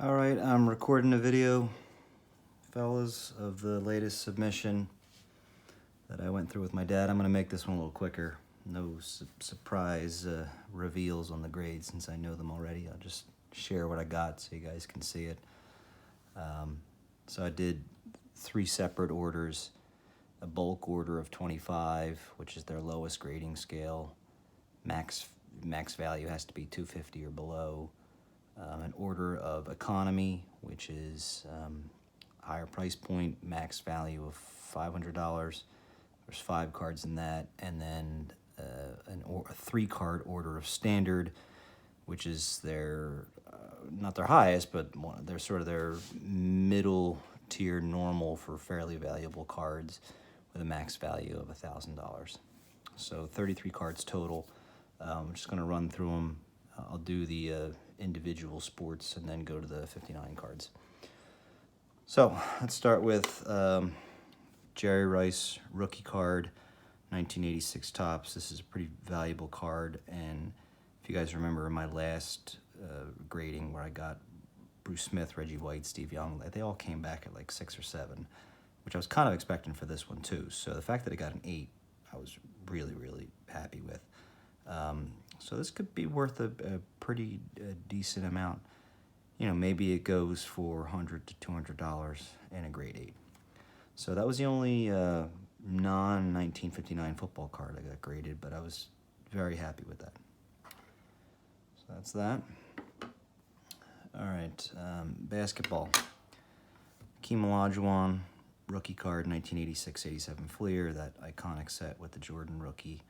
All right, I'm recording a video, fellas, of the latest submission that I went through with my dad. I'm going to make this one a little quicker. No surprise reveals on the grades since I know them already. I'll just share what I got so you guys can see it. So I did 3 separate orders. A bulk order of 25, which is their lowest grading scale. Max value has to be 250 or below. An order of economy, which is higher price point, max value of $500. There's 5 cards in that, and then a 3-card order of standard, which is their not their highest, but they're sort of their middle tier normal for fairly valuable cards, with a max value of $1,000. So 33 cards total. I'm just going to run through them. I'll do the individual sports and then go to the 59 cards. So let's start with Jerry Rice rookie card, 1986 tops. This is a pretty valuable card, and if you guys remember my last grading where I got Bruce Smith, Reggie White, Steve Young, they all came back at like 6 or 7, which I was kind of expecting for this one too. So the fact that it got an 8, I was really, really happy with. So this could be worth a pretty decent amount. You know, maybe it goes for $100 to $200 in a grade 8. So that was the only non-1959 football card I got graded, but I was very happy with that. So that's that. All right, basketball. Hakeem Olajuwon, rookie card, 1986-87 Fleer, that iconic set with the Jordan rookie.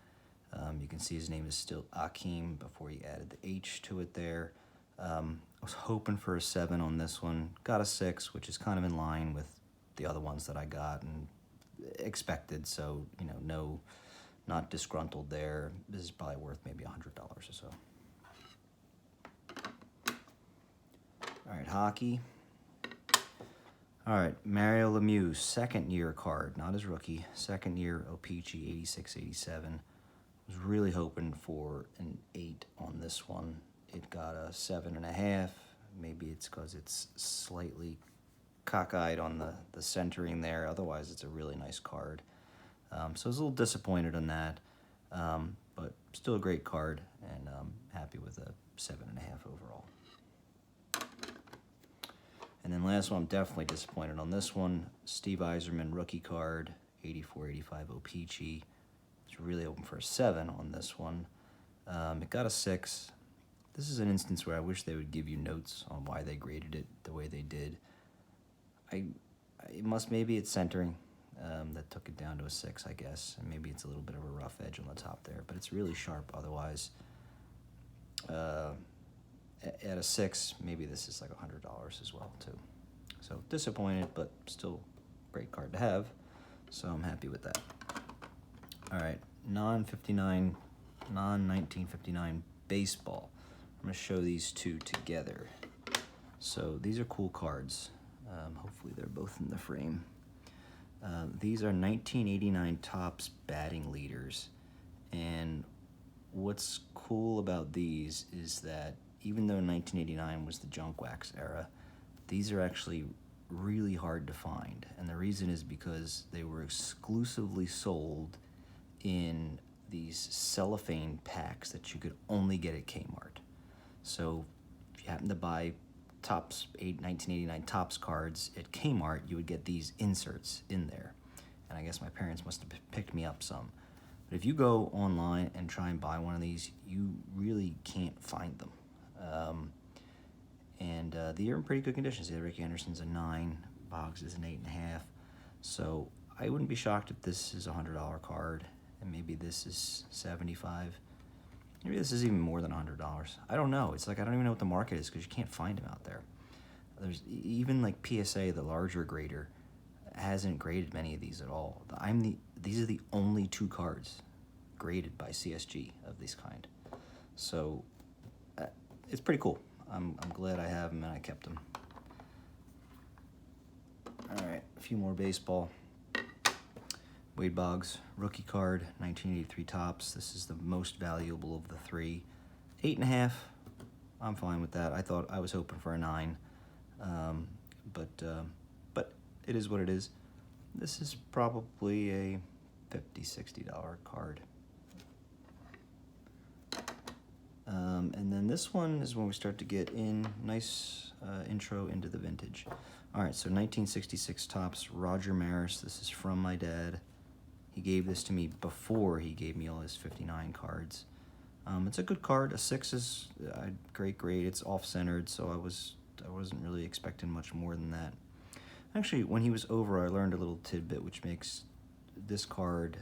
You can see his name is still Akeem before he added the H to it there. I was hoping for a 7 on this one. Got a 6, which is kind of in line with the other ones that I got and expected. So, you know, not disgruntled there. This is probably worth maybe $100 or so. All right, hockey. All right, Mario Lemieux, second-year card, not his rookie. Second-year OPG, 86-87. Was really hoping for an 8 on this one. It got a 7.5. Maybe it's because it's slightly cockeyed on the centering there. Otherwise, it's a really nice card. So I was a little disappointed on that, but still a great card, and happy with a 7.5 overall. And then last one, I'm definitely disappointed on this one. Steve Yzerman rookie card, 84-85 OPG. Really hoping for a 7 on this one. It got a 6. This is an instance where I wish they would give you notes on why they graded it the way they did. Maybe it's centering that took it down to a 6, I guess, and maybe it's a little bit of a rough edge on the top there, but it's really sharp otherwise. At a 6, maybe this is like $100 as well too. So disappointed, but still great card to have. So I'm happy with that. All right, non-1959 baseball. I'm going to show these two together. So these are cool cards. Hopefully they're both in the frame. These are 1989 Topps batting leaders. And what's cool about these is that even though 1989 was the junk wax era, these are actually really hard to find. And the reason is because they were exclusively sold in these cellophane packs that you could only get at Kmart. So if you happen to buy Topps 1989 Topps cards at Kmart, you would get these inserts in there. And I guess my parents must have picked me up some. But if you go online and try and buy one of these, you really can't find them. They're in pretty good condition. See, Rick Anderson's a 9, Boggs is an 8.5. So I wouldn't be shocked if this is a $100 card, and maybe this is 75. Maybe this is even more than $100. I don't know. It's like I don't even know what the market is because you can't find them out there. There's even like PSA, the larger grader, hasn't graded many of these at all. These are the only 2 cards graded by CSG of this kind. So it's pretty cool. I'm glad I have them and I kept them. All right, a few more baseball. Wade Boggs, rookie card, 1983 Topps. This is the most valuable of the 3. 8.5, I'm fine with that. I was hoping for a 9. But it is what it is. This is probably a $50-$60 card. And then this one is when we start to get in nice intro into the vintage. All right, so 1966 Topps Roger Maris. This is from my dad. He gave this to me before he gave me all his 59 cards. It's a good card. A 6 is a great grade. It's off-centered, so I wasn't really expecting much more than that. Actually, when he was over, I learned a little tidbit which makes this card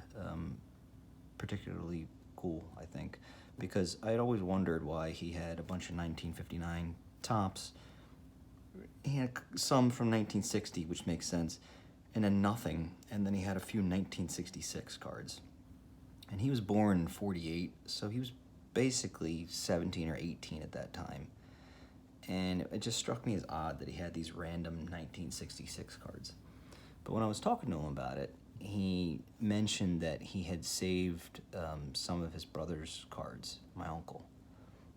particularly cool, I think, because I had always wondered why he had a bunch of 1959 Topps. He had some from 1960, which makes sense, and then nothing, and then he had a few 1966 cards. And he was born in 48, so he was basically 17 or 18 at that time. And it just struck me as odd that he had these random 1966 cards. But when I was talking to him about it, he mentioned that he had saved some of his brother's cards, my uncle,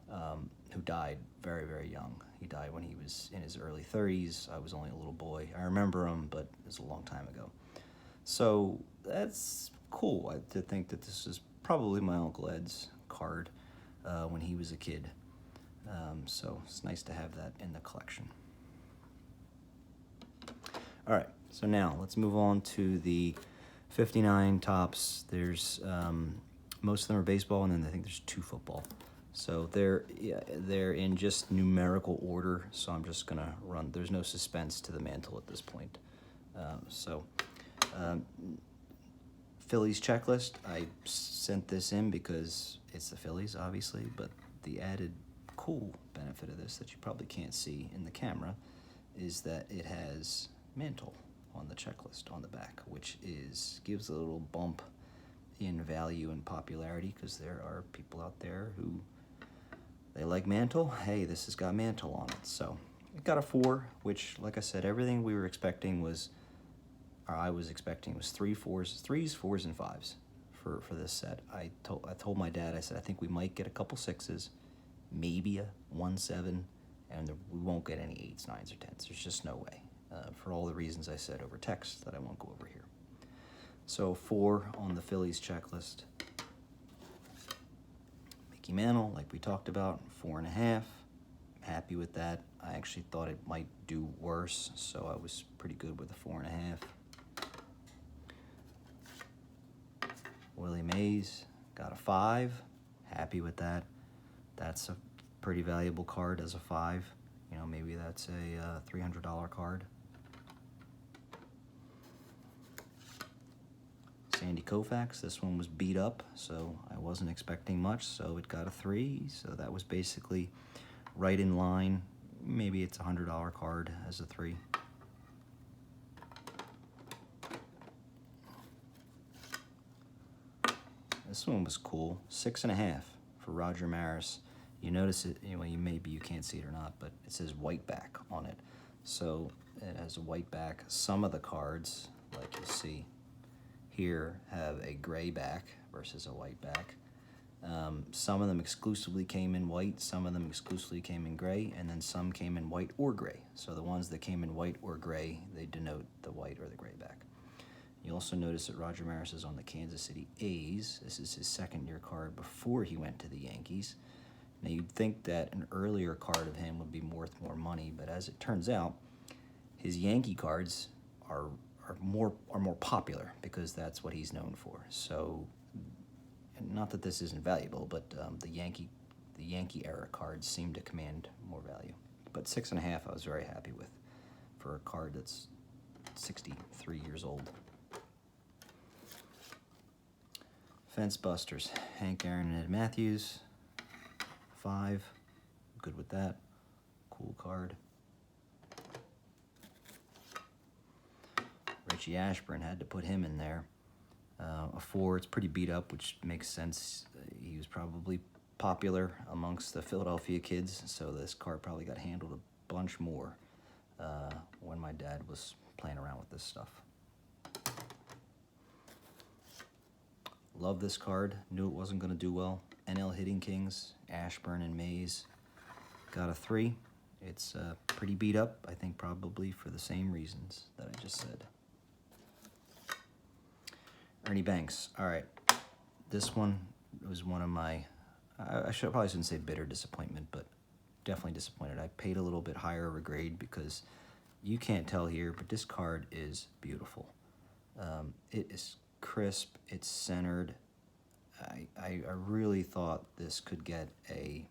who died very, very young. He died when he was in his early 30s. I was only a little boy. I remember him, but it was a long time ago. So that's cool to think that this is probably my Uncle Ed's card when he was a kid. So it's nice to have that in the collection. All right, so now let's move on to the 59 Topps. There's most of them are baseball, and then I think there's 2 football. So they're in just numerical order. So I'm just gonna run. There's no suspense to the mantle at this point. Phillies checklist. I sent this in because it's the Phillies, obviously, but the added cool benefit of this that you probably can't see in the camera is that it has mantle on the checklist on the back, which gives a little bump in value and popularity, because there are people out there who they like mantle. Hey, this has got mantle on it. So it got a 4, which, like I said, everything we were expecting was, or I was expecting, was 3s, 4s, and 5s for this set. I told my dad, I said, I think we might get a couple 6s, maybe a 1 7, and we won't get any 8s, 9s, or 10s. There's just no way, for all the reasons I said over text that I won't go over here. So 4 on the Phillies checklist. Mickey Mantle, like we talked about, 4.5. Happy with that. I actually thought it might do worse, so I was pretty good with a 4.5. Willie Mays, got a 5. Happy with that. That's a pretty valuable card as a 5. You know, maybe that's a $300 card. Sandy Koufax, this one was beat up, so I wasn't expecting much, so it got a 3. So that was basically right in line. Maybe it's a $100 card as a 3. This one was cool, 6.5 for Roger Maris. You notice it, maybe you can't see it or not, but it says white back on it. So it has a white back. Some of the cards, like you see here, have a gray back versus a white back. Some of them exclusively came in white, some of them exclusively came in gray, and then some came in white or gray. So the ones that came in white or gray, they denote the white or the gray back. You also notice that Roger Maris is on the Kansas City A's. This is his second-year card before he went to the Yankees. Now, you'd think that an earlier card of him would be worth more money, but as it turns out, his Yankee cards are more popular because that's what he's known for. So, and not that this isn't valuable, but the Yankee era cards seem to command more value. But 6.5, I was very happy with for a card that's 63 years old. Fence Busters, Hank Aaron and Ed Matthews, 5, good with that, cool card. Richie Ashburn, had to put him in there. A 4, it's pretty beat up, which makes sense. He was probably popular amongst the Philadelphia kids, so this card probably got handled a bunch more when my dad was playing around with this stuff. Love this card, knew it wasn't going to do well. NL Hitting Kings, Ashburn and Mays, got a 3. It's pretty beat up, I think probably for the same reasons that I just said. Ernie Banks. All right, this one was one of my, I probably shouldn't say bitter disappointment, but definitely disappointed. I paid a little bit higher of a grade because you can't tell here, but this card is beautiful. It is crisp, it's centered. I really thought this could get a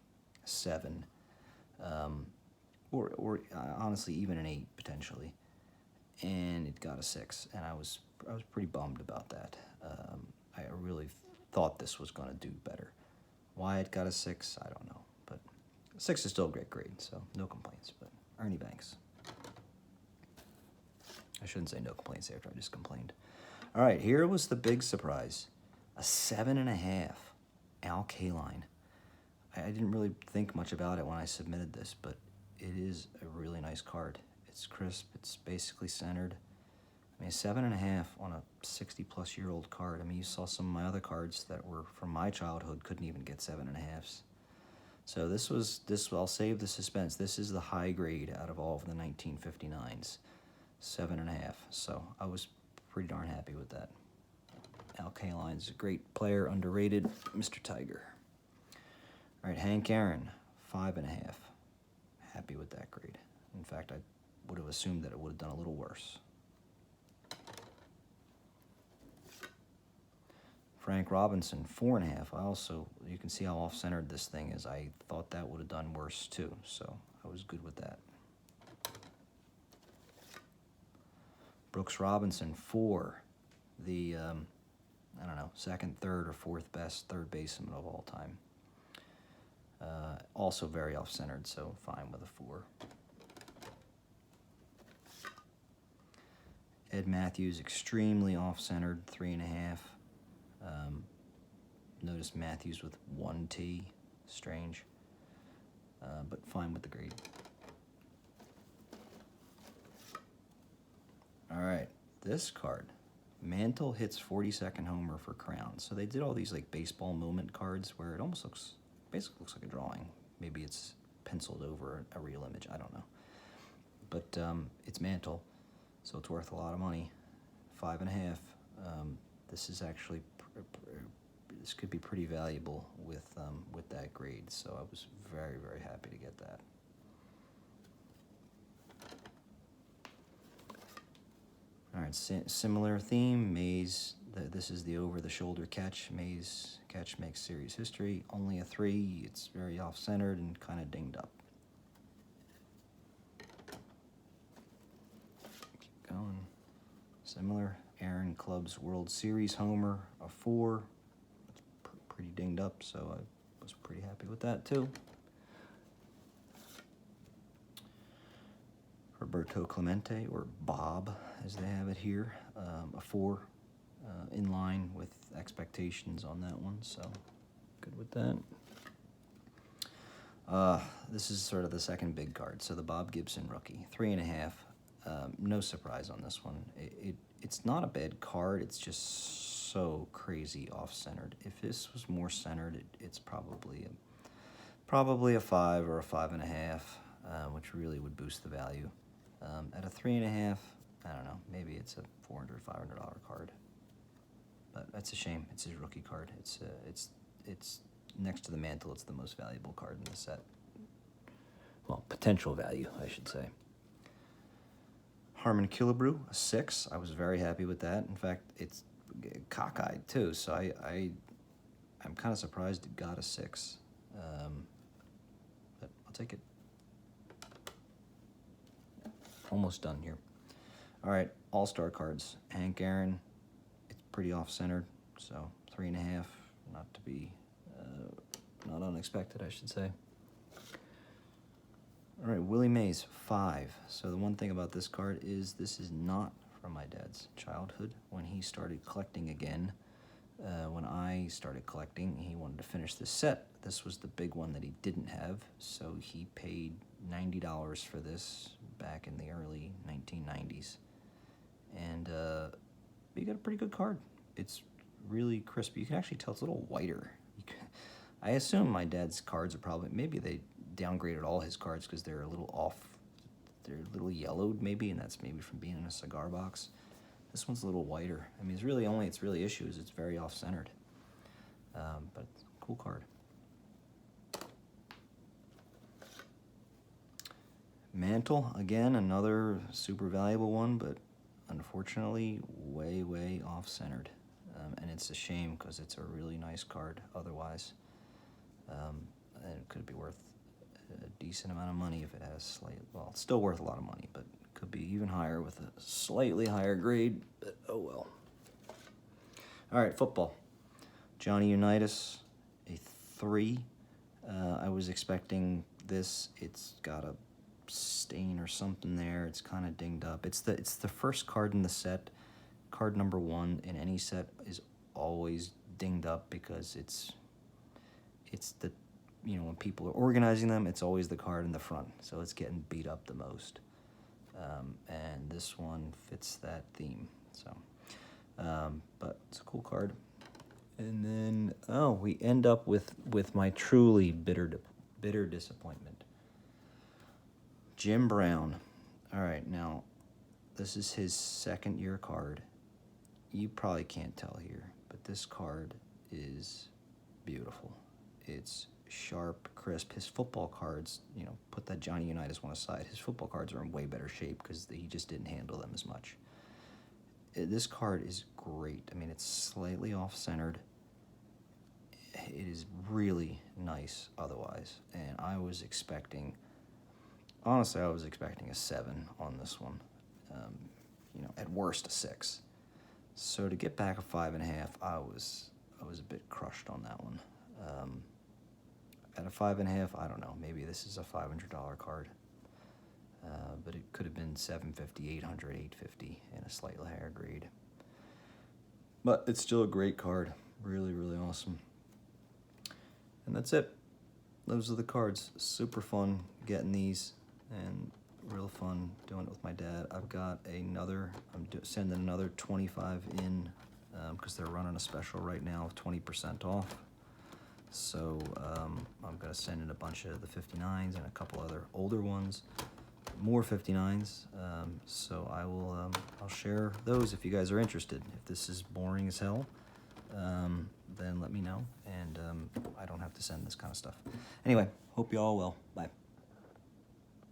7, or honestly even an 8 potentially, and it got a 6, and I was pretty bummed about that. I really thought this was going to do better. Why it got a 6, I don't know, but 6 is still a great grade, so no complaints. But Ernie Banks. I shouldn't say no complaints after I just complained. All right, here was the big surprise. A 7.5 Al Kaline. I didn't really think much about it when I submitted this, but it is a really nice card. It's crisp, it's basically centered. I mean, 7.5 on a 60-plus-year-old card. I mean, you saw some of my other cards that were from my childhood couldn't even get 7.5s. So I'll save the suspense. This is the high grade out of all of the 1959s. 7.5. So I was pretty darn happy with that. Al Kaline's a great player, underrated. Mr. Tiger. All right, Hank Aaron, 5.5. Happy with that grade. In fact, I would have assumed that it would have done a little worse. Frank Robinson, 4.5. You can see how off-centered this thing is. I thought that would have done worse too, so I was good with that. Brooks Robinson, 4. The, I don't know, second, third, or fourth best third baseman of all time. Also very off-centered, so fine with a 4. Ed Matthews, extremely off-centered, 3.5. Notice Matthews with 1 T, strange, but fine with the grade. All right, this card, Mantle hits 42nd homer for Crown. So they did all these like baseball moment cards where it almost basically looks like a drawing. Maybe it's penciled over a real image, I don't know. But it's Mantle, so it's worth a lot of money, 5.5. This is actually this could be pretty valuable with that grade. So I was very, very happy to get that. All right, similar theme. Mays. This is the over-the-shoulder catch. Mays catch makes series history. Only a 3. It's very off-centered and kind of dinged up. Keep going. Similar. Aaron Club's World Series homer, a 4. It's pretty dinged up, so I was pretty happy with that too. Roberto Clemente, or Bob as they have it here, a 4, in line with expectations on that one, so good with that. This is sort of the second big card, so the Bob Gibson rookie, 3.5. No surprise on this one. It's not a bad card, it's just so crazy off-centered. If this was more centered, it's probably a 5 or a 5.5, which really would boost the value. At a 3.5, I don't know, maybe it's a $400, $500 card. But that's a shame. It's his rookie card. It's next to the Mantle. It's the most valuable card in the set. Well, potential value, I should say. Harmon Killebrew, a 6. I was very happy with that. In fact, it's cockeyed too, so I'm kind of surprised it got a 6. But I'll take it. Almost done here. All right, all-star cards. Hank Aaron, it's pretty off-centered, so 3.5, not to be, not unexpected, I should say. All right, Willie Mays, 5. So the one thing about this card is this is not from my dad's childhood. When he started collecting again, when I started collecting, he wanted to finish this set. This was the big one that he didn't have, so he paid $90 for this back in the early 1990s. And you got a pretty good card. It's really crisp. You can actually tell it's a little whiter. I assume my dad's cards are probably, maybe they downgraded all his cards because they're a little off. They're a little yellowed maybe, and that's maybe from being in a cigar box. This one's a little whiter. I mean, its really issue is it's very off-centered. But it's a cool card. Mantle, again, another super valuable one, but unfortunately way, way off-centered. And it's a shame because it's a really nice card otherwise. And it could be worth a decent amount of money if it has well, it's still worth a lot of money, but it could be even higher with a slightly higher grade, but oh well. All right, football. Johnny Unitas, a 3. I was expecting this. It's got a stain or something there. It's kind of dinged up. It's the first card in the set. Card number 1 in any set is always dinged up because it's the, when people are organizing them, it's always the card in the front, so it's getting beat up the most. And this one fits that theme. So, but it's a cool card. And then we end up with my truly bitter disappointment. Jim Brown. All right, now this is his second year card. You probably can't tell here, but this card is beautiful. It's sharp, crisp. His football cards, put that Johnny Unitas one aside. His football cards are in way better shape because he just didn't handle them as much. This card is great. I mean, it's slightly off-centered. It is really nice otherwise. And honestly, I was expecting a 7 on this one. At worst a 6. So to get back a 5.5, I was a bit crushed on that one. At a 5.5, I don't know. Maybe this is a $500 card. But it could have been $750, $800, $850 in a slightly higher grade. But it's still a great card. Really, really awesome. And that's it. Those are the cards. Super fun getting these and real fun doing it with my dad. I've got I'm sending another 25 in because they're running a special right now of 20% off. So I'm going to send in a bunch of the 59s and a couple other older ones. More 59s, so I'll share those if you guys are interested. If this is boring as hell, then let me know, and I don't have to send this kind of stuff. Anyway, hope you all well. Bye.